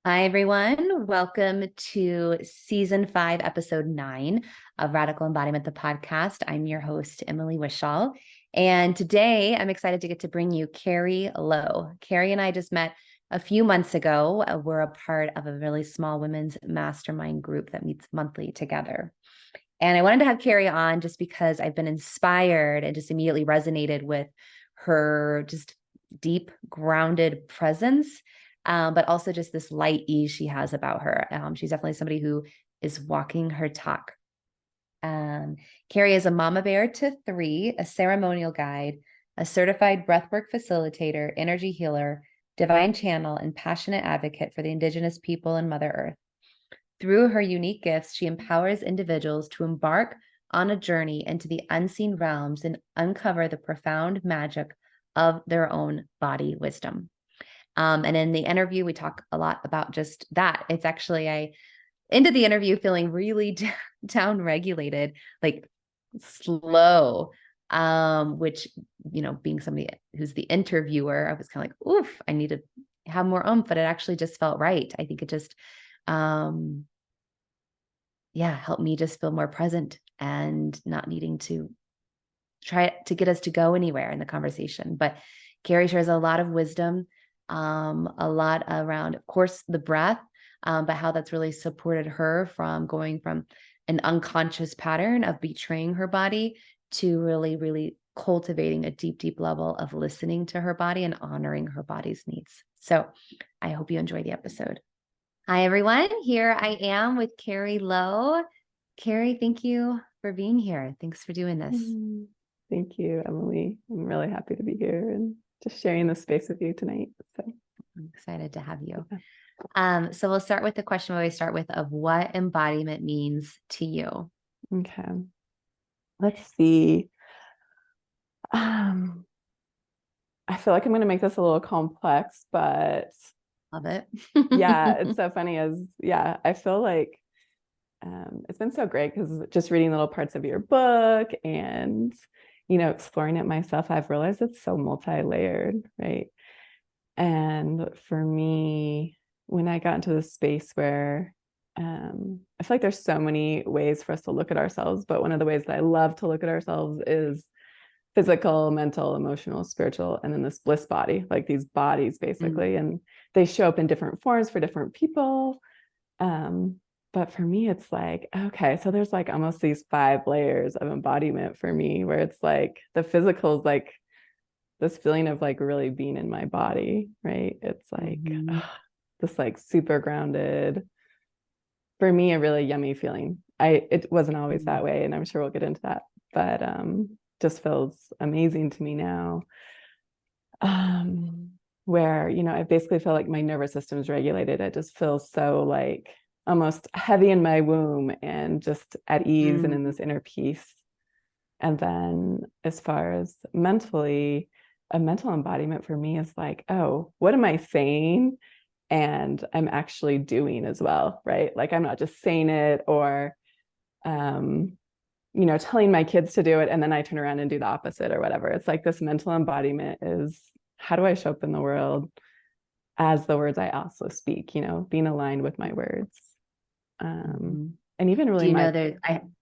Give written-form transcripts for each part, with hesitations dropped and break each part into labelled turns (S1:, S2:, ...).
S1: Hi, everyone. Welcome to season 5, episode 9 of Radical Embodiment, the podcast. I'm your host, Emily Wishall. And today I'm excited to get to bring you Carrie Lowe. Carrie and I just met a few months ago. We're a part of a really small women's mastermind group that meets monthly together. And I wanted to have Carrie on just because I've been inspired and just immediately resonated with her just deep, grounded presence, but also just this light ease she has about her. She's definitely somebody who is walking her talk. Carrie is a mama bear to 3, a ceremonial guide, a certified breathwork facilitator, energy healer, divine channel, and passionate advocate for the Indigenous people and Mother Earth. Through her unique gifts, she empowers individuals to embark on a journey into the unseen realms and uncover the profound magic of their own body wisdom. And in the interview, we talk a lot about just that. It's actually, I ended the interview feeling really down regulated, like slow, which, being somebody who's the interviewer, I was kind of like, oof, I need to have more oomph, but it actually just felt right. I think it just, helped me just feel more present and not needing to try to get us to go anywhere in the conversation. But Carrie shares a lot of wisdom, a lot around, of course, the breath, but how that's really supported her from going from an unconscious pattern of betraying her body to really, really cultivating a deep, deep level of listening to her body and honoring her body's needs. So I hope you enjoy the episode. Hi, everyone. Here I am with Carrie Lowe. Carrie, thank you for being here. Thanks for doing this.
S2: Thank you, Emily. I'm really happy to be here and just sharing this space with you tonight. So
S1: I'm excited to have you. So we'll start with the question we always start with of what embodiment means to you.
S2: Okay. Let's see. I feel like I'm going to make this a little complex, but
S1: Love it.
S2: yeah, it's so funny I feel like it's been so great because just reading little parts of your book and, exploring it myself, I've realized it's so multi-layered, right? And for me, when I got into this space where I feel like there's so many ways for us to look at ourselves, but one of the ways that I love to look at ourselves is physical, mental, emotional, spiritual, and then this bliss body, like these bodies basically. And they show up in different forms for different people. But for me, it's like, okay, so there's like almost these 5 layers of embodiment for me, where it's like the physical is like this feeling of like really being in my body, right? It's like this like super grounded, for me, a really yummy feeling. It wasn't always that way, and I'm sure we'll get into that, but just feels amazing to me now. Where, I basically feel like my nervous system is regulated. It just feels so like almost heavy in my womb and just at ease and in this inner peace. And then as far as mentally, a mental embodiment for me is like, oh, what am I saying? And I'm actually doing as well, right? Like I'm not just saying it or telling my kids to do it and then I turn around and do the opposite or whatever. It's like this mental embodiment is, how do I show up in the world as the words I also speak, being aligned with my words. And even really,
S1: do you know there's I'm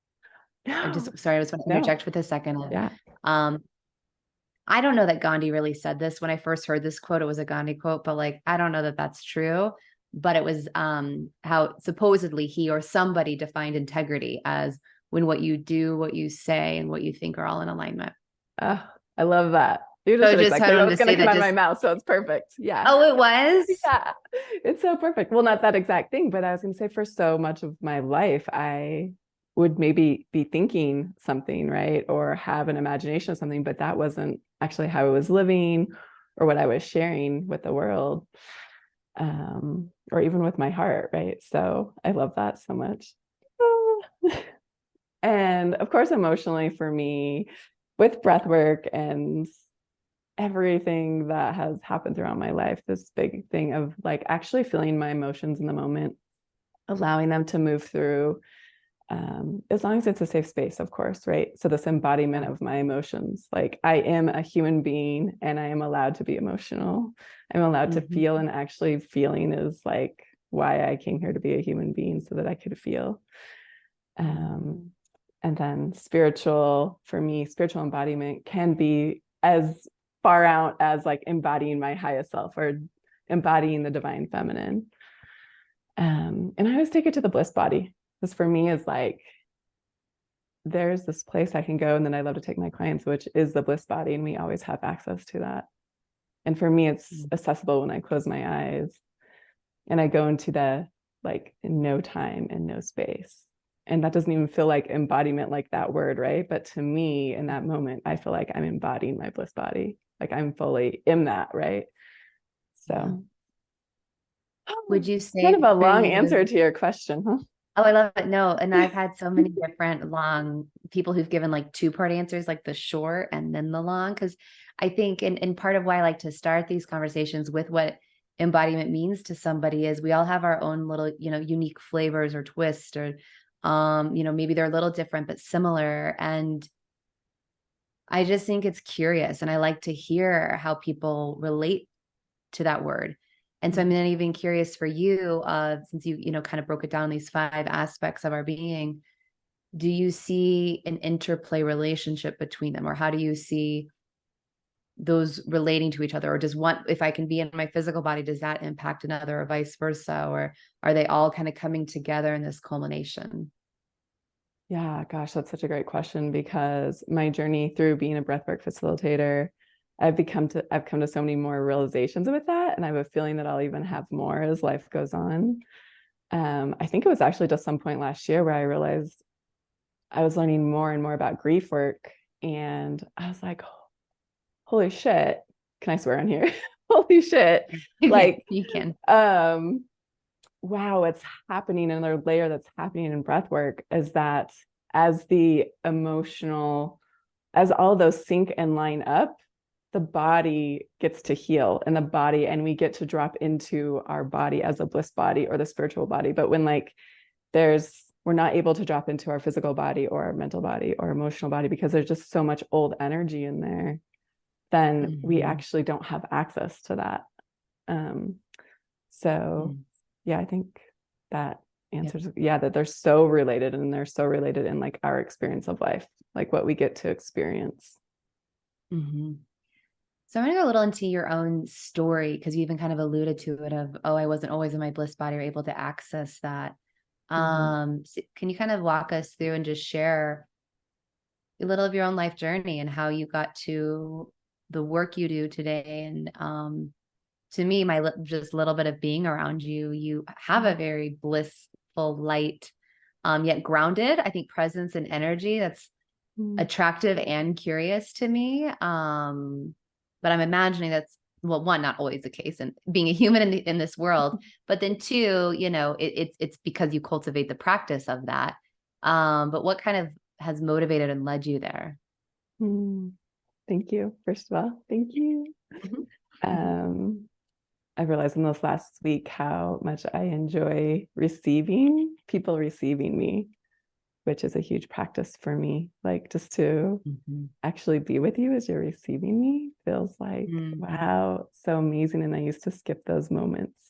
S1: just sorry, I was going to interject with a second.
S2: Yeah.
S1: I don't know that Gandhi really said this. When I first heard this quote, it was a Gandhi quote, but like, I don't know that that's true. But it was how supposedly he or somebody defined integrity as when what you do, what you say, and what you think are all in alignment.
S2: I love that. You just said exactly what was going to come out of my mouth, so it's perfect. Yeah.
S1: Oh, it was?
S2: Yeah. It's so perfect. Well, not that exact thing, but I was going to say for so much of my life, I would maybe be thinking something, right? Or have an imagination of something, but that wasn't actually how I was living or what I was sharing with the world, or even with my heart, right? So I love that so much. And of course, emotionally for me, with breath work and everything that has happened throughout my life, this big thing of like actually feeling my emotions in the moment, allowing them to move through, as long as it's a safe space, of course, right? So this embodiment of my emotions, like I am a human being and I am allowed to be emotional. I'm allowed to feel, and actually feeling is like why I came here to be a human being, so that I could feel. And then spiritual, for me, spiritual embodiment can be as far out as like embodying my highest self or embodying the divine feminine. And I always take it to the bliss body, because for me is like, there's this place I can go, and then I love to take my clients, which is the bliss body, and we always have access to that. And for me, it's accessible when I close my eyes and I go into the like no time and no space. And that doesn't even feel like embodiment, like that word, right? But to me, in that moment, I feel like I'm embodying my bliss body. Like I'm fully in that, right? So
S1: would you say
S2: kind of a
S1: for
S2: long
S1: you,
S2: answer to your question, huh?
S1: oh, I love it. No, and I've had so many different long people who've given like two-part answers, like the short and then the long. Because I think, and part of why I like to start these conversations with what embodiment means to somebody is we all have our own little, unique flavors or twists, or maybe they're a little different but similar. And I just think it's curious, and I like to hear how people relate to that word. And so I'm then even curious for you, since you kind of broke it down, these 5 aspects of our being, do you see an interplay relationship between them, or how do you see those relating to each other? Or does one, if I can be in my physical body, does that impact another, or vice versa? Or are they all kind of coming together in this culmination?
S2: Yeah, gosh, that's such a great question, because my journey through being a breathwork facilitator, I've come to so many more realizations with that. And I have a feeling that I'll even have more as life goes on. I think it was actually just some point last year where I realized I was learning more and more about grief work. And I was like, holy shit. Can I swear on here? Holy shit. Like,
S1: You can.
S2: wow, what's happening, another layer that's happening in breath work is that as the emotional, as all those sync and line up, the body gets to heal, and we get to drop into our body as a bliss body or the spiritual body. But when like we're not able to drop into our physical body or our mental body or emotional body because there's just so much old energy in there, then we actually don't have access to that. Yeah, I think that answers, that they're so related, and they're so related in like our experience of life, like what we get to experience.
S1: So I'm going to go a little into your own story, because you even kind of alluded to it of, I wasn't always in my bliss body or able to access that. So can you kind of walk us through and just share a little of your own life journey and how you got to the work you do today? And to me, just little bit of being around you, you have a very blissful, light, yet grounded, I think, presence and energy that's attractive and curious to me. But I'm imagining that's, well, one, not always the case, and being a human in this world, but then two, it's because you cultivate the practice of that. But what kind of has motivated and led you there?
S2: Thank you. First of all, thank you. I realized in this last week how much I enjoy people receiving me, which is a huge practice for me. Like just to actually be with you as you're receiving me feels like, wow, so amazing. And I used to skip those moments.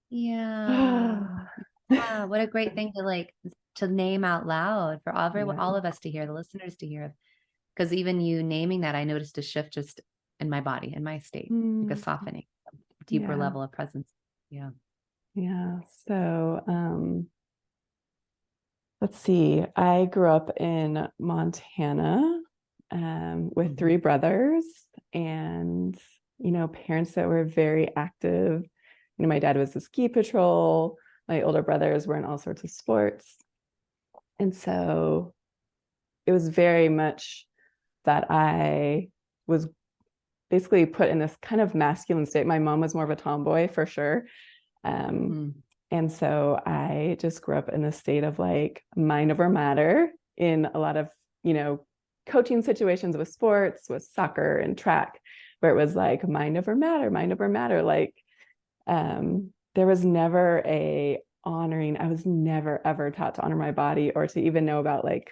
S1: Yeah. Wow, what a great thing to name out loud for all of us to hear, the listeners to hear. Because even you naming that, I noticed a shift just in my body, in my state, like a softening, a deeper level of presence. Yeah.
S2: So let's see. I grew up in Montana with 3 brothers, and parents that were very active. My dad was a ski patrol. My older brothers were in all sorts of sports. And so it was very much that I was basically put in this kind of masculine state. My mom was more of a tomboy for sure. And so I just grew up in this state of like mind over matter in a lot of, coaching situations with sports, with soccer and track, where it was like mind over matter, mind over matter. Like there was never a honoring. I was never ever taught to honor my body or to even know about like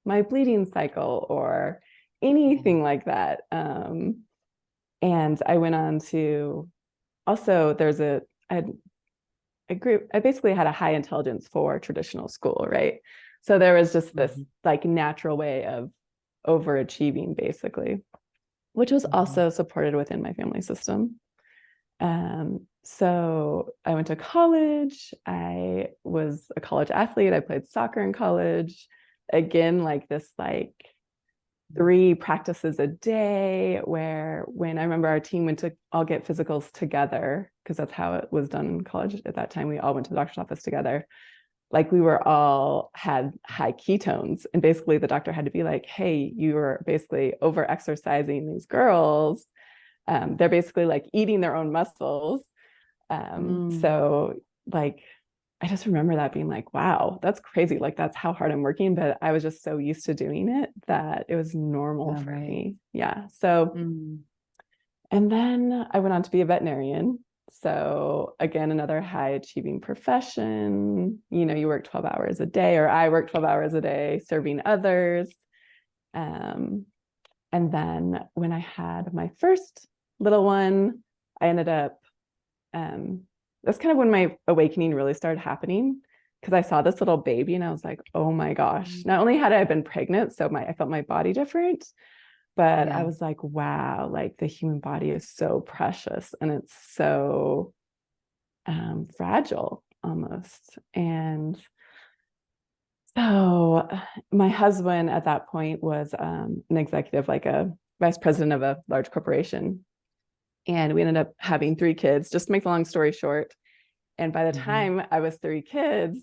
S2: my bleeding cycle or anything like that. And I went on to also, I had I basically had a high intelligence for traditional school, right? So there was just this like natural way of overachieving, basically, which was also supported within my family system. So I went to college. I was a college athlete. I played soccer in college. Again, like this, like 3 practices a day, where when I remember our team went to all get physicals together, because that's how it was done in college at that time. We all went to the doctor's office together. Like we were all had high ketones. And basically the doctor had to be like, hey, you are basically over exercising these girls. They're basically like eating their own muscles. So like, I just remember that being like, wow, that's crazy. Like that's how hard I'm working. But I was just so used to doing it that it was normal for me. Yeah. So, and then I went on to be a veterinarian. So again, another high achieving profession. You know, you work 12 hours a day, or I work 12 hours a day serving others. And then when I had my first little one, I ended up, that's kind of when my awakening really started happening, because I saw this little baby and I was like, oh my gosh, not only had I been pregnant, so I felt my body different, but I was like, wow, like the human body is so precious and it's so fragile almost. And so my husband at that point was an executive, like a vice president of a large corporation. And we ended up having 3 kids, just to make the long story short. And by the time I was 3 kids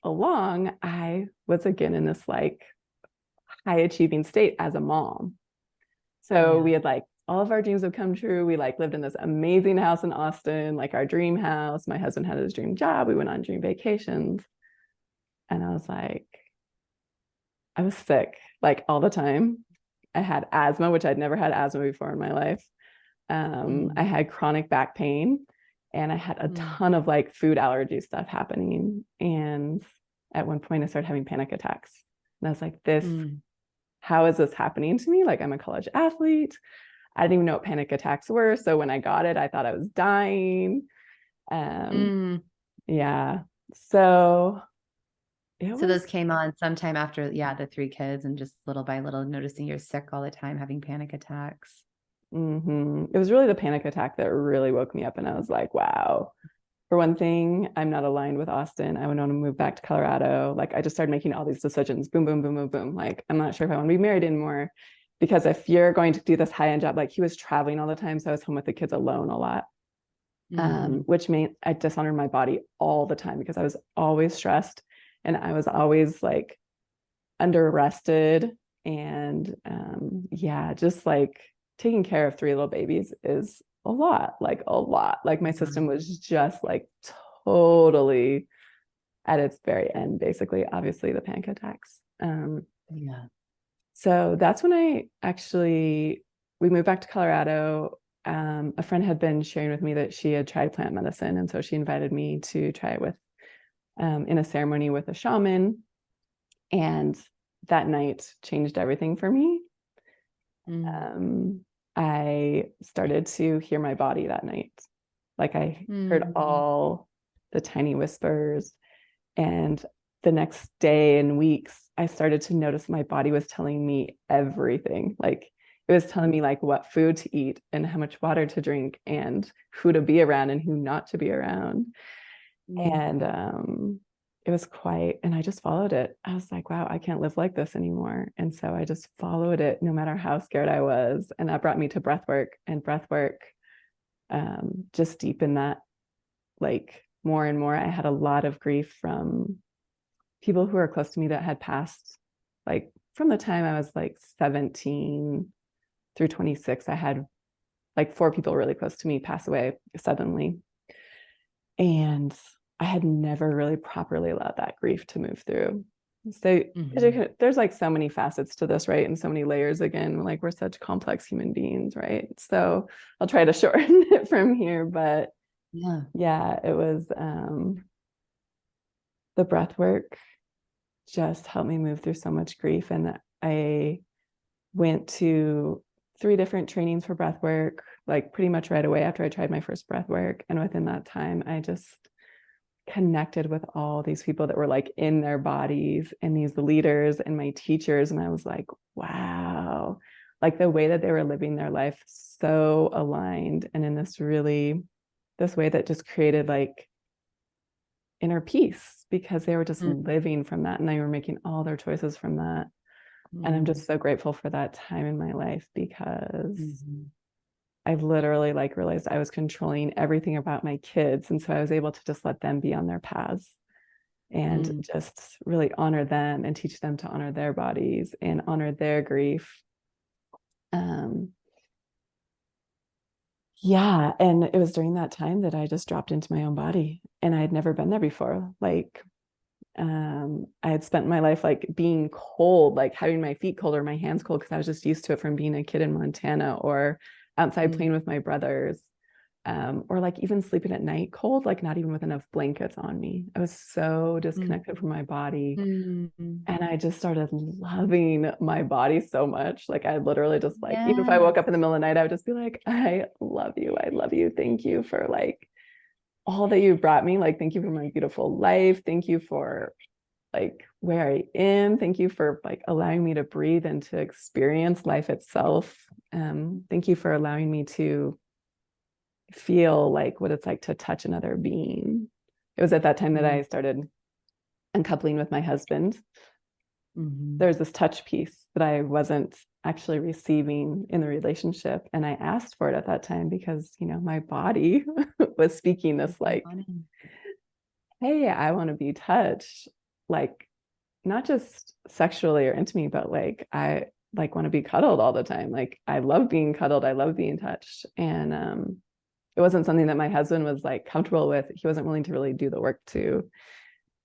S2: along, I was again in this like high achieving state as a mom. So we had like all of our dreams have come true. We like lived in this amazing house in Austin, like our dream house. My husband had his dream job. We went on dream vacations. And I was like, I was sick like all the time. I had asthma, which I'd never had asthma before in my life. I had chronic back pain, and I had a ton of like food allergy stuff happening. And at one point I started having panic attacks. And I was like, how is this happening to me? Like I'm a college athlete. I didn't even know what panic attacks were. So when I got it, I thought I was dying. Yeah. So
S1: those came on sometime after, the 3 kids, and just little by little noticing you're sick all the time, having panic attacks.
S2: It was really the panic attack that really woke me up. And I was like, wow. For one thing, I'm not aligned with Austin. I went on to move back to Colorado. Like I just started making all these decisions. Boom, boom, boom, boom, boom. Like, I'm not sure if I want to be married anymore, because if you're going to do this high-end job, like he was traveling all the time. So I was home with the kids alone a lot, which meant I dishonored my body all the time because I was always stressed and I was always like under rested. And just like taking care of 3 little babies is a lot. Like my system was just like totally at its very end, basically. Obviously the panic attacks. So that's when we moved back to Colorado. A friend had been sharing with me that she had tried plant medicine, and so she invited me to try it with in a ceremony with a shaman. And that night changed everything for me. I started to hear my body that night. Like I heard all the tiny whispers. And the next day and weeks, I started to notice my body was telling me everything. Like it was telling me like what food to eat and how much water to drink and who to be around and who not to be around. And it was and I just followed it. I was like, wow, I can't live like this anymore. And so I just followed it no matter how scared I was. And that brought me to breathwork, and breathwork just deepened that like more and more. I had a lot of grief from people who are close to me that had passed, like from the time I was like 17 through 26. I had like 4 people really close to me pass away suddenly. And I had never really properly allowed that grief to move through. So there's like so many facets to this, right? And so many layers. Again, like we're such complex human beings, right? So I'll try to shorten it from here, but it was the breath work just helped me move through so much grief. And I went to 3 different trainings for breath work, like pretty much right away after I tried my first breath work. And within that time, I just connected with all these people that were like in their bodies and these leaders and my teachers. And I was like, wow, like the way that they were living their life so aligned and in this way that just created like inner peace because they were just living from that and they were making all their choices from that. And I'm just so grateful for that time in my life because I literally like realized I was controlling everything about my kids. And so I was able to just let them be on their paths and just really honor them and teach them to honor their bodies and honor their grief. Yeah. And it was during that time that I just dropped into my own body and I had never been there before. Like, I had spent my life like being cold, like having my feet cold or my hands cold because I was just used to it from being a kid in Montana or outside playing with my brothers, or like even sleeping at night cold, like not even with enough blankets on me. I was so disconnected from my body. And I just started loving my body so much. Like I literally just like, even if I woke up in the middle of the night, I would just be like, I love you. I love you. Thank you for like all that you brought me. Like, thank you for my beautiful life. Thank you for like where I am. Thank you for like allowing me to breathe and to experience life itself. Thank you for allowing me to feel like what it's like to touch another being. It was at that time that I started uncoupling with my husband. There's this touch piece that I wasn't actually receiving in the relationship. And I asked for it at that time because, you know, my body was speaking this like, hey, I want to be touched. Like, not just sexually or intimately, but like, I like want to be cuddled all the time. Like, I love being cuddled. I love being touched. And it wasn't something that my husband was like comfortable with. He wasn't willing to really do the work to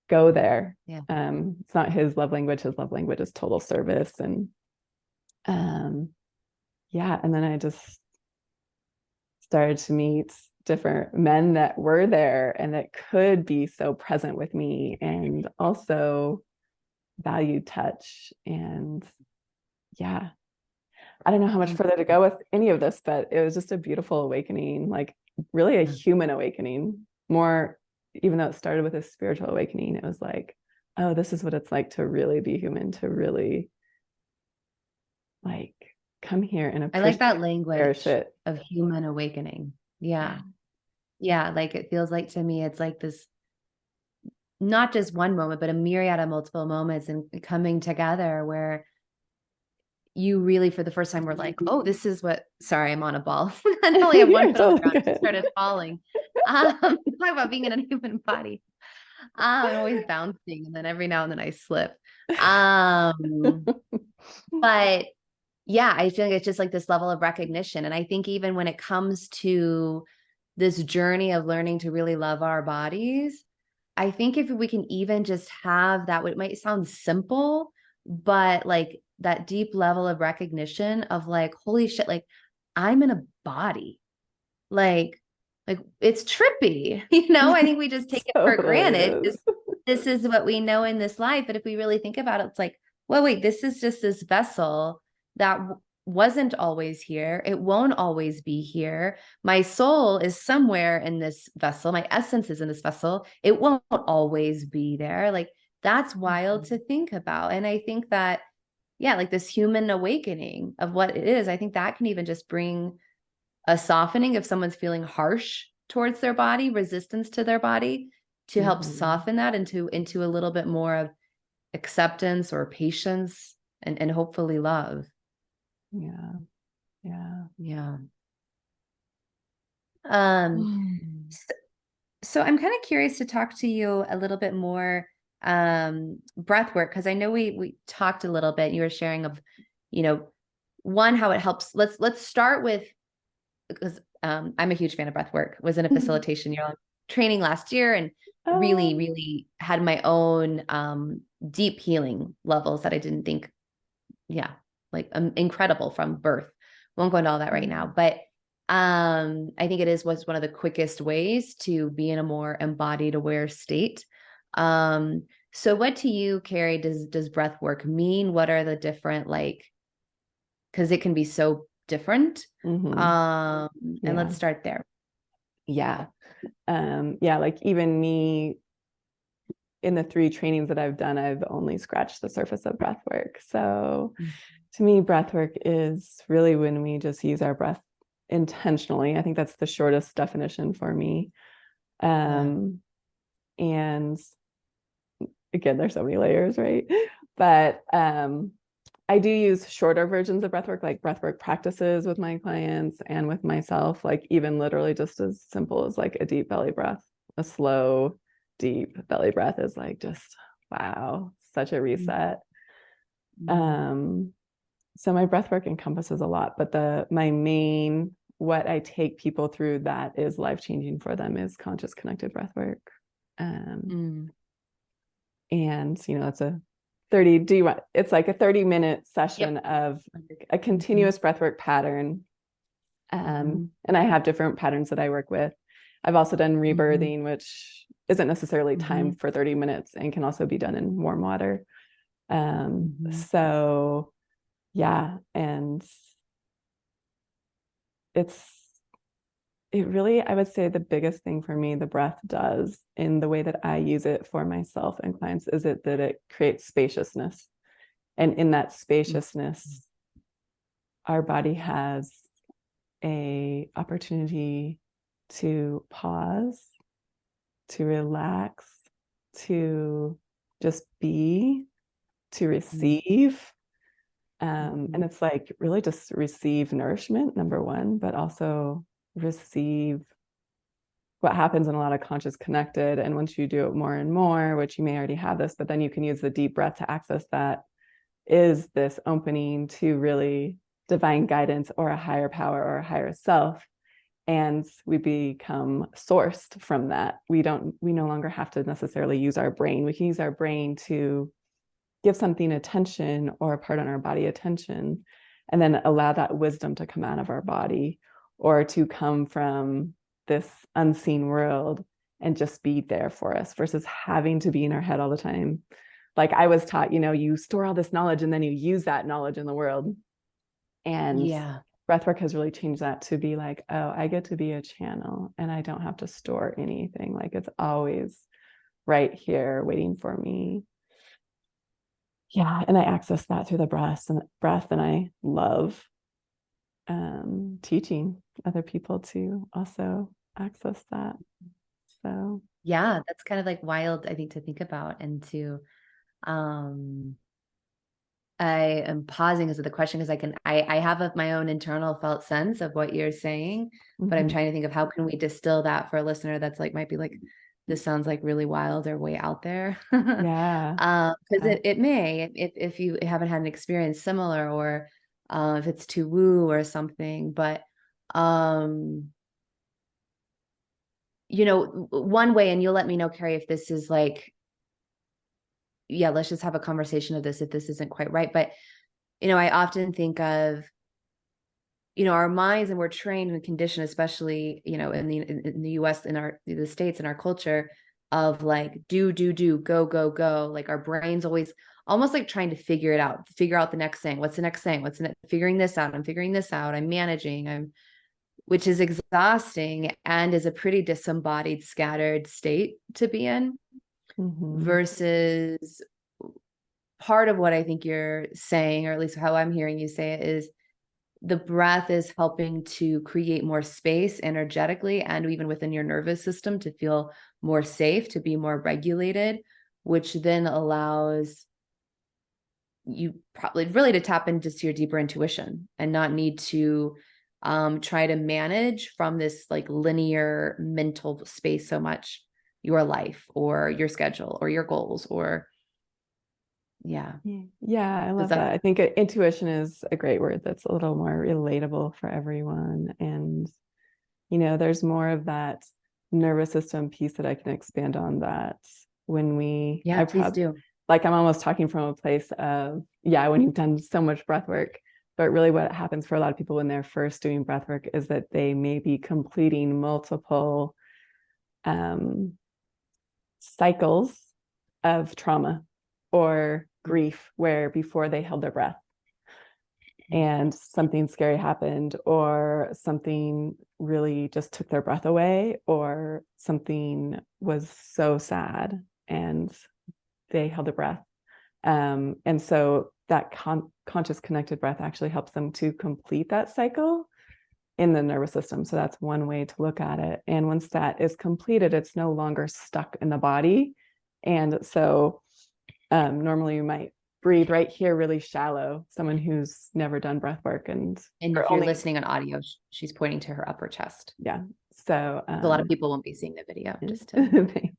S2: go there. It's not his love language. His love language is total service. And yeah. And then I just started to meet different men that were there and that could be so present with me and also valued touch. And yeah, I don't know how much further to go with any of this, but it was just a beautiful awakening, like really a human awakening more, even though it started with a spiritual awakening. It was like, oh, this is what it's like to really be human, to really like come here and appreciate.
S1: I like that language of human awakening. Yeah. Like it feels like to me, it's like this, not just one moment, but a myriad of multiple moments and coming together where you really, for the first time, were like, oh, this is what, sorry, I'm on a ball. I only have one foot on the ground. It started falling. Talk about being in a human body. I'm always bouncing and then every now and then I slip. But yeah, I feel like it's just like this level of recognition. And I think even when it comes to this journey of learning to really love our bodies, I think if we can even just have that, it might sound simple, but like that deep level of recognition of like, holy shit, like I'm in a body. Like it's trippy, you know. I think we just take it for granted. This is what we know in this life. But if we really think about it, it's like, well, wait, this is just this vessel that wasn't always here. It won't always be here. My soul is somewhere in this vessel. My essence is in this vessel. It won't always be there. Like that's wild to think about. And I think that, yeah, like this human awakening of what it is, I think that can even just bring a softening if someone's feeling harsh towards their body, resistance to their body, to help soften that into a little bit more of acceptance or patience and hopefully love. Yeah. So I'm kind of curious to talk to you a little bit more breath work, because I know we talked a little bit. You were sharing of, you know, one, how it helps. Let's start with, because I'm a huge fan of breath work. Was in a facilitation year-long training last year and really had my own deep healing levels that I didn't think, like incredible from birth. Won't go into all that right now, but I think was one of the quickest ways to be in a more embodied, aware state. So what to you, Carrie, does breath work mean? What are the different, like, because it can be so different. And let's start there.
S2: Like even me in the 3 trainings that I've done, I've only scratched the surface of breath work. So to me, breath work is really when we just use our breath intentionally. I think that's the shortest definition for me. And again, there's so many layers, right? But I do use shorter versions of breathwork, like breathwork practices with my clients and with myself, like even literally just as simple as like a deep belly breath. A slow, deep belly breath is like just, wow, such a reset. So my breathwork encompasses a lot, but what I take people through that is life-changing for them is conscious connected breathwork. And it's it's like a 30-minute session of a continuous breathwork pattern. And I have different patterns that I work with. I've also done rebirthing, which isn't necessarily timed for 30 minutes and can also be done in warm water. So yeah, and it really, I would say the biggest thing for me, the breath does in the way that I use it for myself and clients is that it creates spaciousness. And in that spaciousness, our body has a opportunity to pause, to relax, to just be, to receive. And it's like really just receive nourishment, number one, but also receive what happens in a lot of conscious connected. And once you do it more and more, which you may already have this, but then you can use the deep breath to access that, is this opening to really divine guidance or a higher power or a higher self. And we become sourced from that. We no longer have to necessarily use our brain. We can use our brain to give something attention or a part on our body attention, and then allow that wisdom to come out of our body or to come from this unseen world and just be there for us versus having to be in our head all the time. Like I was taught, you store all this knowledge and then you use that knowledge in the world. And breathwork has really changed that to be like, oh, I get to be a channel and I don't have to store anything. Like it's always right here waiting for me. Yeah. And I access that through the breath, and I love teaching other people to also access that. So
S1: yeah, that's kind of like wild, I think, to think about. And to I am pausing because of the question, because I have my own internal felt sense of what you're saying, but I'm trying to think of how can we distill that for a listener that's like, might be like, this sounds like really wild or way out there.
S2: Yeah.
S1: Because it may, if you haven't had an experience similar, or if it's too woo or something, but one way, and you'll let me know, Carrie, if this is like, yeah, let's just have a conversation of this if this isn't quite right. But, I often think of, our minds, and we're trained and conditioned, especially, in the US, in the States, in our culture, of like, do, go, go. Like our brain's always almost like trying to figure out the next thing. What's the next thing? Figuring this out. I'm figuring this out. I'm managing. Which is exhausting and is a pretty disembodied, scattered state to be in. Versus part of what I think you're saying, or at least how I'm hearing you say it, is the breath is helping to create more space energetically and even within your nervous system to feel more safe, to be more regulated, which then allows you probably really to tap into your deeper intuition and not need to try to manage from this like linear mental space so much your life or your schedule or your goals or
S2: yeah, I love that. I think intuition is a great word that's a little more relatable for everyone. And there's more of that nervous system piece that I can expand on, that when
S1: please do.
S2: Like I'm almost talking from a place of when you've done so much breath work. But really what happens for a lot of people when they're first doing breath work is that they may be completing multiple cycles of trauma or grief where before they held their breath and something scary happened, or something really just took their breath away, or something was so sad and they held a breath. And so that conscious connected breath actually helps them to complete that cycle in the nervous system. So that's one way to look at it. And once that is completed, it's no longer stuck in the body. And so normally you might breathe right here really shallow, someone who's never done breath work. And
S1: if you're listening on audio, she's pointing to her upper chest.
S2: Yeah. So
S1: a lot of people won't be seeing the video. Just to
S2: thanks.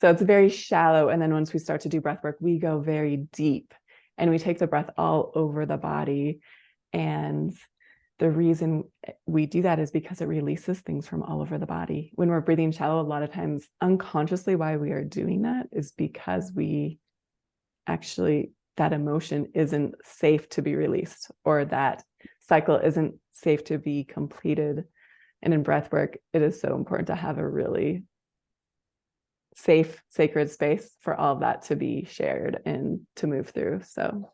S2: So it's very shallow. And then once we start to do breath work, we go very deep and we take the breath all over the body. And the reason we do that is because it releases things from all over the body. When we're breathing shallow, a lot of times unconsciously why we are doing that is because we actually, that emotion isn't safe to be released, or that cycle isn't safe to be completed. And in breath work, it is so important to have a really safe, sacred space for all of that to be shared and to move through. So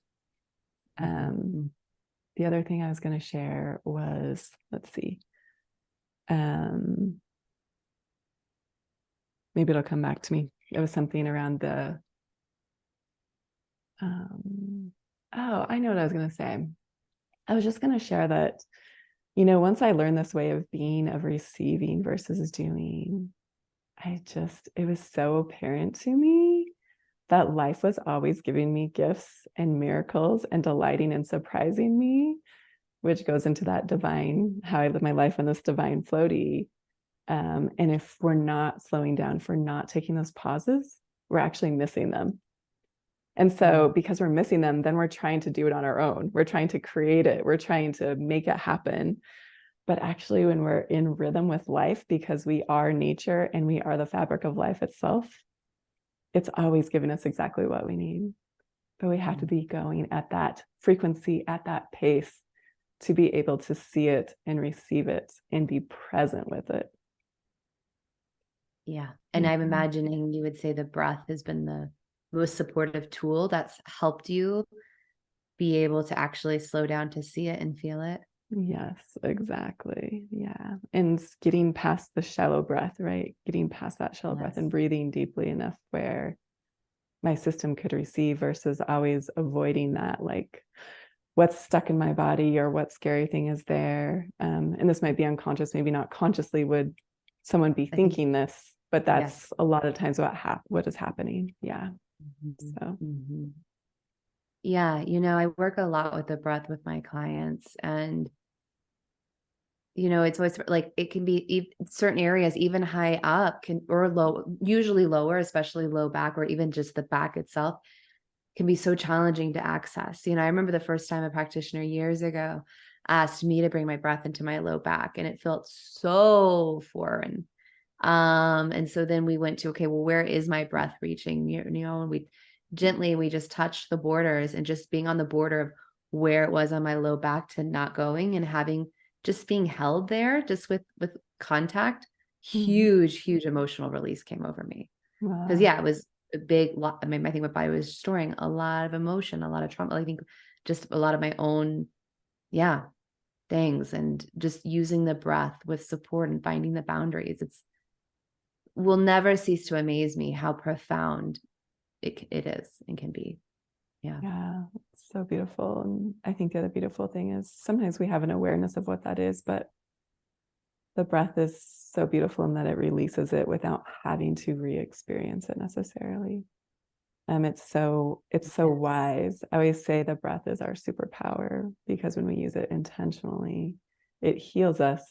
S2: the other thing I was going to share was, let's see, maybe it'll come back to me. It was something around the, oh, I know what I was going to say. I was just going to share that, you know, once I learned this way of being, of receiving versus doing, it was so apparent to me that life was always giving me gifts and miracles and delighting and surprising me, which goes into that divine, how I live my life on this divine floaty. And if we're not slowing down, if we're not taking those pauses, we're actually missing them. And so because we're missing them, then we're trying to do it on our own. We're trying to create it. We're trying to make it happen. But actually, when we're in rhythm with life, because we are nature and we are the fabric of life itself, it's always giving us exactly what we need. But we have to be going at that frequency, at that pace, to be able to see it and receive it and be present with it.
S1: Yeah. And I'm imagining you would say the breath has been the most supportive tool that's helped you be able to actually slow down to see it and feel it.
S2: Yes, exactly. Yeah. And getting past the shallow breath, right? Getting past that shallow breath and breathing deeply enough where my system could receive versus always avoiding that, like what's stuck in my body or what scary thing is there. And this might be unconscious, maybe not consciously would someone be thinking this, but that's a lot of times what is happening. Yeah. So.
S1: Yeah. You know, I work a lot with the breath with my clients, and you know, it's always like, it can be certain areas, even high up or low, usually lower, especially low back, or even just the back itself can be so challenging to access. You know, I remember the first time a practitioner years ago asked me to bring my breath into my low back, and it felt so foreign. And so then we went to, okay, well, where is my breath reaching? You know, and we just touched the borders, and just being on the border of where it was on my low back to not going, and just being held there, just with contact, huge emotional release came over me. Because it was a big lot. I mean, I think my body was storing a lot of emotion, a lot of trauma. I think just a lot of my own, things, and just using the breath with support and finding the boundaries. Will never cease to amaze me how profound it is and can be.
S2: Yeah, it's so beautiful. And I think the other beautiful thing is sometimes we have an awareness of what that is, but the breath is so beautiful in that it releases it without having to re-experience it necessarily. It's so wise. I always say the breath is our superpower, because when we use it intentionally, it heals us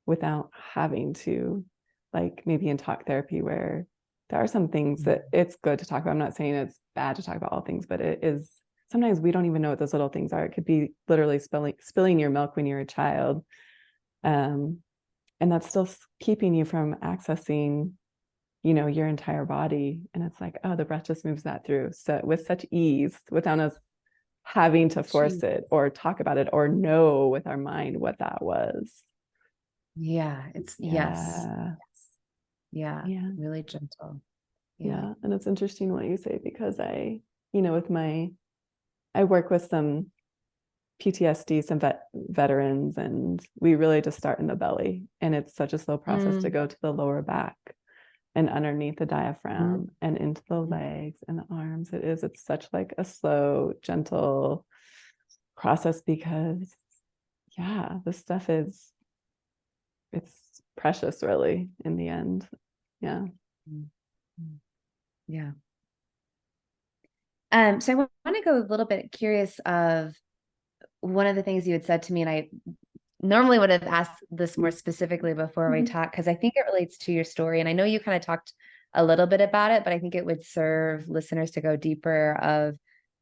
S2: without having to, like maybe in talk therapy where there are some things that it's good to talk about. I'm not saying it's bad to talk about all things, but it is, sometimes we don't even know what those little things are. It could be literally spilling your milk when you're a child. And that's still keeping you from accessing, you know, your entire body. And it's like, oh, the breath just moves that through. So with such ease, without us having to force it or talk about it or know with our mind what that was.
S1: Yeah. It's yes. Yeah. Really gentle.
S2: Yeah. And it's interesting what you say, because I work with some PTSD, some veterans, and we really just start in the belly, and it's such a slow process to go to the lower back. and underneath the diaphragm
S1: Mm-hmm.
S2: and into the legs and the arms. It's such like a slow, gentle process because yeah, this stuff it's precious really in the end. Yeah.
S1: Mm-hmm. Yeah. So I want to go a little bit curious of one of the things you had said to me, and I normally would have asked this more specifically before we talk, because I think it relates to your story. And I know you kind of talked a little bit about it, but I think it would serve listeners to go deeper of,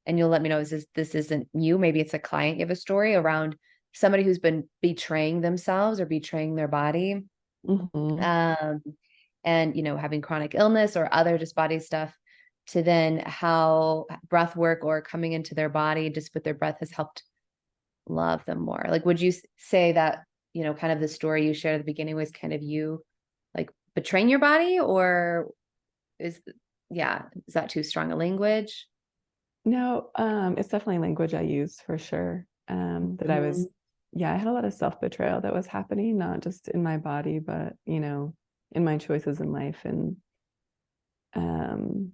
S1: and you'll let me know, this isn't you, maybe it's a client, you have a story around somebody who's been betraying themselves or betraying their body.
S2: Mm-hmm.
S1: Um, and, having chronic illness or other just body stuff, to then how breath work or coming into their body just with their breath has helped love them more. Like, would you say that, kind of the story you shared at the beginning was kind of you like betraying your body, or is, is that too strong a language?
S2: No, it's definitely language I use for sure. That I was,
S1: Mhm.
S2: yeah, I had a lot of self-betrayal that was happening, not just in my body, but in my choices in life. Um,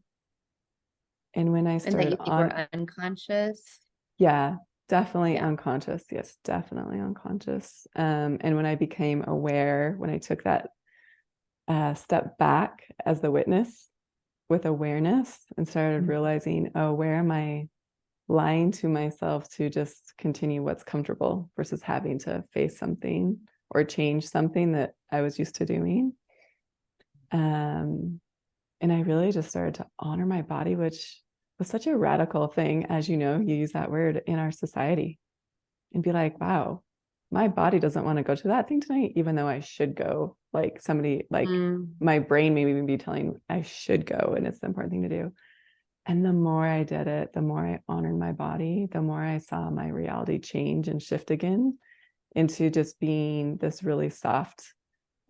S2: and when I
S1: And that
S2: started
S1: you think we're
S2: on,
S1: unconscious.
S2: yeah, definitely
S1: Yeah.
S2: unconscious. Yes, definitely unconscious. And when I became aware, when I took that step back as the witness with awareness and started
S1: Mhm.
S2: realizing, oh, where am I lying to myself to just continue what's comfortable versus having to face something or change something that I was used to doing. And I really just started to honor my body, which was such a radical thing. As you know, you use that word in our society and be like, wow, my body doesn't want to go to that thing tonight, even though I should go. Like somebody, like
S1: Mm.
S2: my brain maybe even be telling I should go and it's the important thing to do. And the more I did it, the more I honored my body, the more I saw my reality change and shift again into just being this really soft.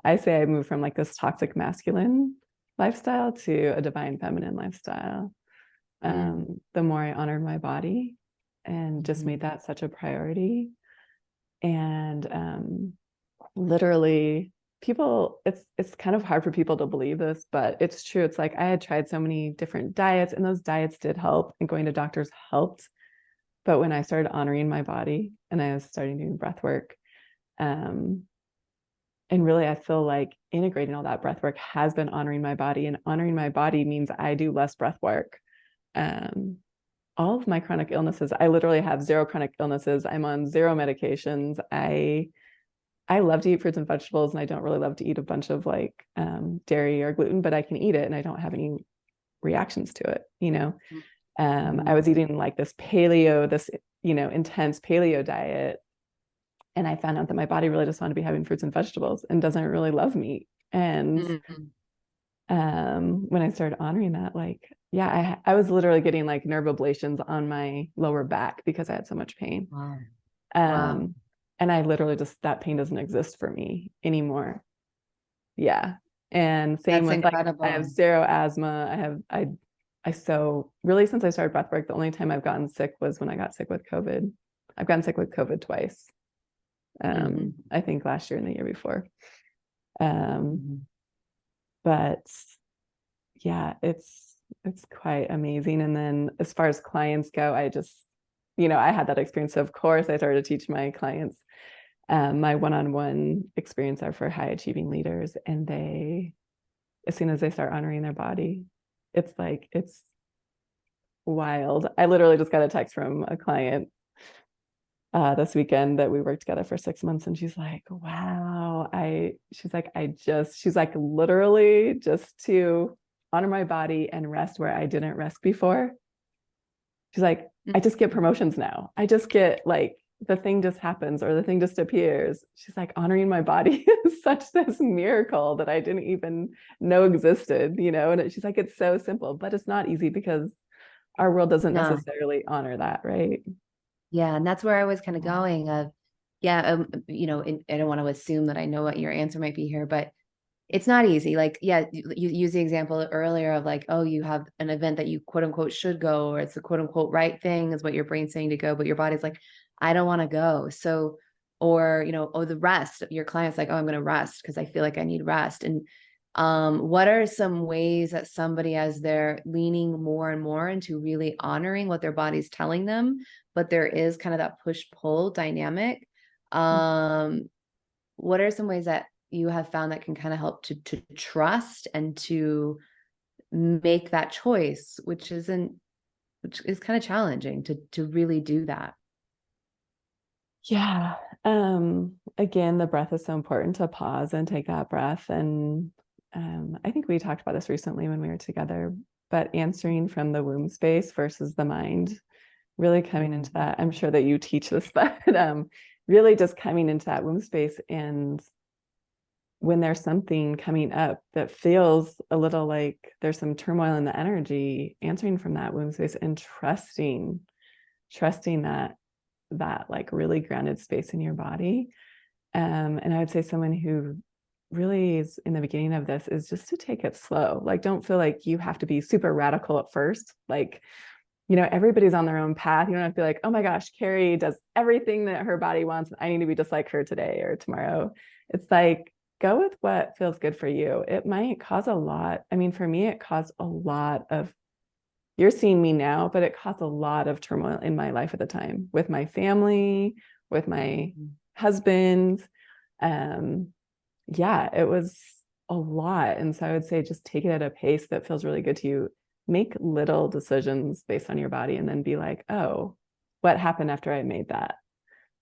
S2: I say I moved from like this toxic masculine lifestyle to a divine feminine lifestyle.
S1: Mm.
S2: The more I honored my body and just
S1: Mhm.
S2: made that such a priority. And literally, people, it's kind of hard for people to believe this, but it's true. It's like I had tried so many different diets, and those diets did help, and going to doctors helped. But when I started honoring my body and I was starting doing breath work, um, and really I feel like integrating all that breath work has been honoring my body, and honoring my body means I do less breath work. Um, all of my chronic illnesses, I literally have zero chronic illnesses. I'm on zero medications. I love to eat fruits and vegetables, and I don't really love to eat a bunch of like dairy or gluten, but I can eat it and I don't have any reactions to it. I
S1: Mhm.
S2: was eating like this paleo, this, intense paleo diet. And I found out that my body really just wanted to be having fruits and vegetables and doesn't really love meat. And
S1: Mhm.
S2: when I started honoring that, like, yeah, I was literally getting like nerve ablations on my lower back because I had so much pain.
S1: Wow. Wow.
S2: Um, and I literally just, that pain doesn't exist for me anymore. Yeah. And same
S1: That's
S2: with like, I have
S1: incredible.
S2: zero asthma. So really since I started breathwork, the only time I've gotten sick was when I got sick with COVID. I've gotten sick with COVID twice.
S1: Mhm.
S2: I think last year and the year before. Um,
S1: Mhm.
S2: but yeah, it's quite amazing. And then as far as clients go, I just, I had that experience. So of course I started to teach my clients. My one-on-one experience are for high achieving leaders, and as soon as they start honoring their body, it's wild. I literally just got a text from a client this weekend that we worked together for 6 months, and she's like, wow, she's like, literally just to honor my body and rest where I didn't rest before. She's like, I just get promotions now. I just get like, the thing just happens or the thing just appears. She's like, honoring my body is such this miracle that I didn't even know existed. And she's like, it's so simple, but it's not easy because our world doesn't
S1: No.
S2: necessarily honor that, right?
S1: Yeah. And that's where I was kind of going of, yeah, I don't want to assume that I know what your answer might be here, but it's not easy. Like, yeah, you use the example earlier of like, oh, you have an event that you quote unquote should go, or it's the quote unquote right thing is what your brain's saying to go, but your body's like, I don't want to go. So, or, oh, the rest, your client's like, oh, I'm going to rest because I feel like I need rest. And What are some ways that somebody, as they're leaning more and more into really honoring what their body's telling them, but there is kind of that push-pull dynamic? What are some ways that you have found that can kind of help to trust and to make that choice, which is kind of challenging to really do that?
S2: Yeah. Again, the breath is so important, to pause and take that breath. And I think we talked about this recently when we were together, but answering from the womb space versus the mind, really coming into that. I'm sure that you teach this, but really just coming into that womb space. And when there's something coming up that feels a little like there's some turmoil in the energy, answering from that womb space and trusting that like really grounded space in your body. And I would say someone who really is in the beginning of this is just to take it slow. Like, don't feel like you have to be super radical at first. Like, everybody's on their own path. You don't have to be like, oh my gosh, Carrie does everything that her body wants. I need to be just like her today or tomorrow. It's like, go with what feels good for you. It might cause a lot. I mean, for me, it caused a lot of, you're seeing me now, but it caused a lot of turmoil in my life at the time, with my family, with my husband. Yeah, it was a lot. And so I would say just take it at a pace that feels really good to you. Make little decisions based on your body and then be like, oh, what happened after I made that?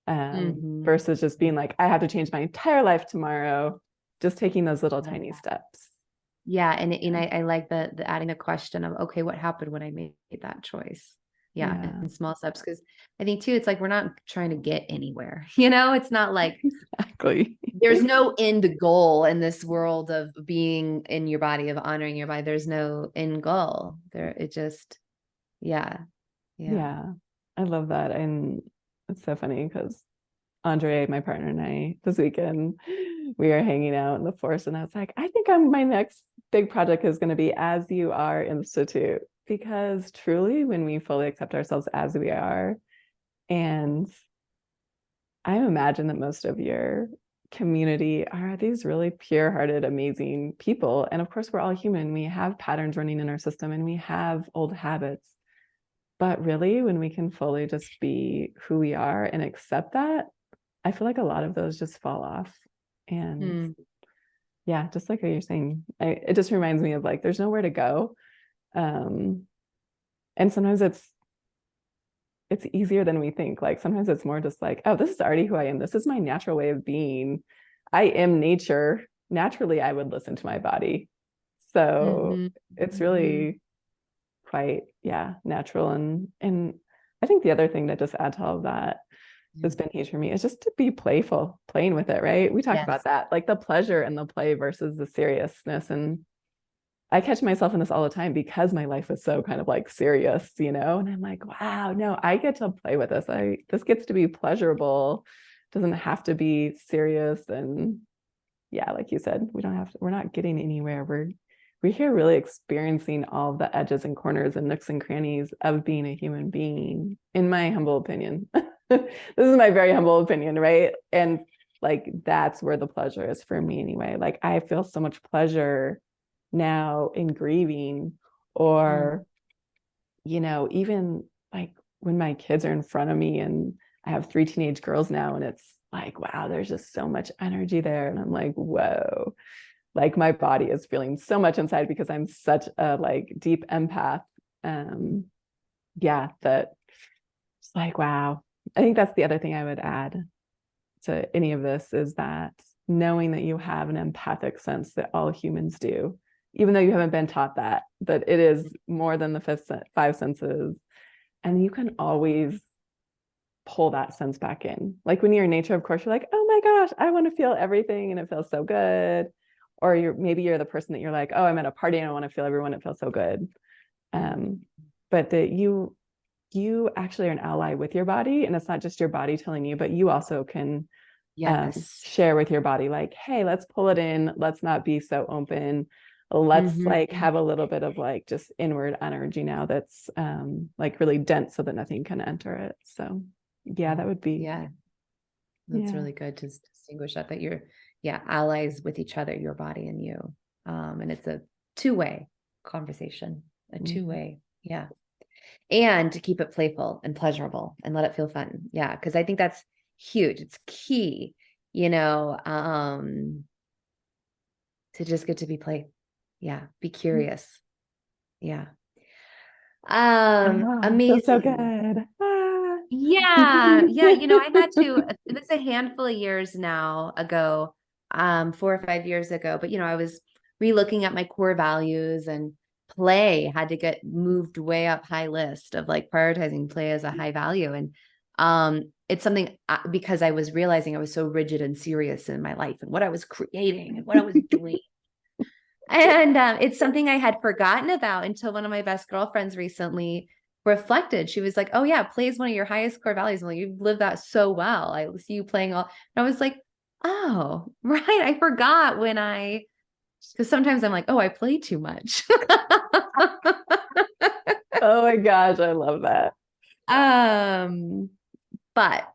S2: Versus just being like, I have to change my entire life tomorrow. Just taking those little tiny steps.
S1: Yeah. And I like the adding a question of, okay, what happened when I made that choice? Yeah. In small steps. Cause I think too, it's like, we're not trying to get anywhere, it's not like
S2: exactly.
S1: There's no end goal in this world of being in your body, of honoring your body. There's no end goal there. It just, yeah.
S2: I love that. And it's so funny because Andre, my partner, and I this weekend, we are hanging out in the forest, and I was like, I think my next big project is going to be As You Are Institute, because truly, when we fully accept ourselves as we are, and I imagine that most of your community are these really pure-hearted, amazing people. And of course, we're all human. We have patterns running in our system and we have old habits. But really, when we can fully just be who we are and accept that, I feel like a lot of those just fall off. And yeah, just like what you're saying, it just reminds me of like, there's nowhere to go. And sometimes it's easier than we think. Like sometimes it's more just like, oh, this is already who I am. This is my natural way of being. I am nature. Naturally, I would listen to my body. So it's really quite, natural. And I think the other thing that just adds to all of that has been huge for me is just to be playful, playing with it, right? We talked about that, like the pleasure and the play versus the seriousness. And I catch myself in this all the time because my life is so kind of like serious, and I'm like, wow, no, I get to play with this. This gets to be pleasurable. Doesn't have to be serious. And yeah, like you said, we're not getting anywhere. We're here really experiencing all the edges and corners and nooks and crannies of being a human being, in my humble opinion. This is my very humble opinion, right? And like, that's where the pleasure is for me anyway. Like, I feel so much pleasure now in grieving, or even like when my kids are in front of me, and I have 3 teenage girls now, and it's like, wow, there's just so much energy there, and I'm like, whoa, like my body is feeling so much inside because I'm such a like deep empath. That it's like, wow. I think that's the other thing I would add to any of this, is that knowing that you have an empathic sense, that all humans do, even though you haven't been taught that it is more than the 5 senses. And you can always pull that sense back in. Like when you're in nature, of course, you're like, oh my gosh, I want to feel everything, and it feels so good. Or maybe you're the person that you're like, oh, I'm at a party and I want to feel everyone, it feels so good. But that you actually are an ally with your body, and it's not just your body telling you, but you also can share with your body, like, hey, let's pull it in, let's not be so open, let's like have a little bit of like just inward energy now that's like really dense, so that nothing can enter it. So that would be
S1: that's really good to distinguish that you're allies with each other, your body and you. And it's a two-way conversation, a
S2: Mhm.
S1: two-way. Yeah. And to keep it playful and pleasurable and let it feel fun. Yeah. Cause I think that's huge. It's key, to just get to be play. Yeah. Be curious. Yeah.
S2: Feels so
S1: Amazing.
S2: good. Ah.
S1: Yeah. Yeah. I had to, it was a handful of years now ago, 4 or 5 years ago, but I was re-looking at my core values, and play had to get moved way up high list of like prioritizing play as a high value. And it's something because I was realizing I was so rigid and serious in my life and what I was creating and what I was doing. And it's something I had forgotten about until one of my best girlfriends recently reflected. She was like, "Oh yeah, play is one of your highest core values. And like, you've lived that so well. I see you playing all." And I was like, "Oh, right. I forgot because sometimes I'm like, oh, I play too much."
S2: Oh my gosh, I love that.
S1: um, but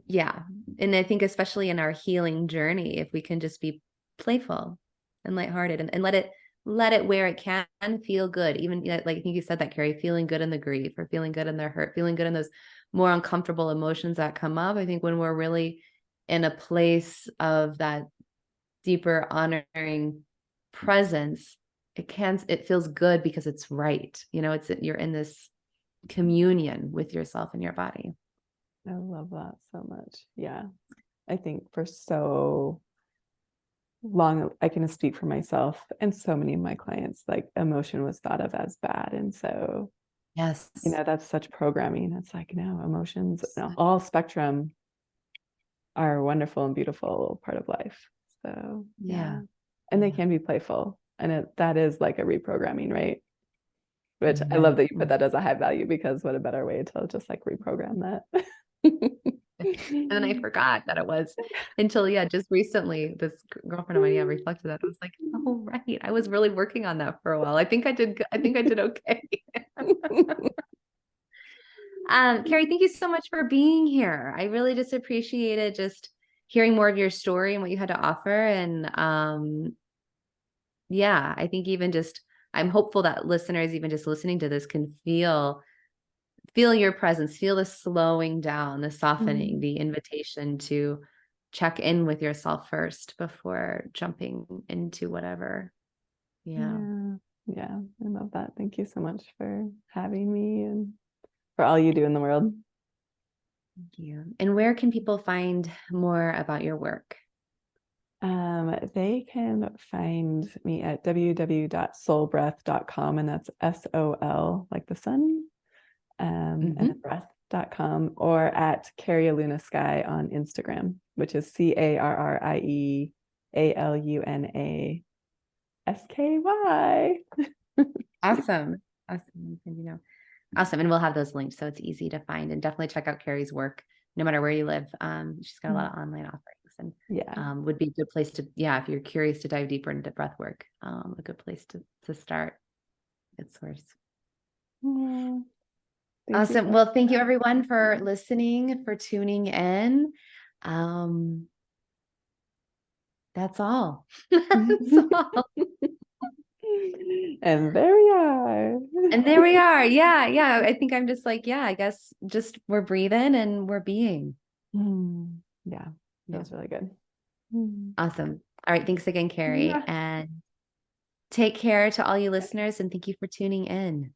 S1: yeah. And I think especially in our healing journey, if we can just be playful and lighthearted and let it where it can feel good. Even like I think you said that, Carrie, feeling good in the grief or feeling good in the hurt, feeling good in those more uncomfortable emotions that come up. I think when we're really in a place of that deeper honoring presence, it feels good because it's right. You're in this communion with yourself and your body.
S2: I love that so much. Yeah. I think for so long, I can speak for myself and so many of my clients, like emotion was thought of as bad. And so,
S1: Yes.
S2: that's such programming. It's like, no, emotions, no, all spectrum are a wonderful and beautiful part of life. So, yeah. And they can be playful. And that is like a reprogramming, right? Which I love that you put that as a high value, because what a better way to just like reprogram that.
S1: And then I forgot that it was until, just recently, this girlfriend of mine, reflected that. I was like, oh, right. I was really working on that for a while. I think I did okay. Carrie, thank you so much for being here. I really just appreciated just hearing more of your story and what you had to offer. And I think I'm hopeful that listeners, even just listening to this, can feel your presence, feel the slowing down, the softening, the invitation to check in with yourself first before jumping into whatever. Yeah.
S2: Yeah. I love that. Thank you so much for having me and for all you do in the world.
S1: Thank you. And where can people find more about your work?
S2: They can find me at www.soulbreath.com, and that's SOL, like the sun, and breath.com, or at Carrie Luna Sky on Instagram, which is CarrieAlunaSky.
S1: Awesome. Awesome. Awesome. And we'll have those links so it's easy to find, and definitely check out Carrie's work no matter where you live. She's got a lot of online offerings, and would be a good place to, if you're curious to dive deeper into breath work, a good place to start. Good source. Awesome. Well, thank you everyone for listening, for tuning in. That's all. That's all.
S2: And there we are.
S1: And there we are. Yeah. Yeah. I think I'm just like, I guess just we're breathing and we're being.
S2: Yeah. Feels really good.
S1: Awesome. All right. Thanks again, Carrie. And take care to all you listeners. And thank you for tuning in.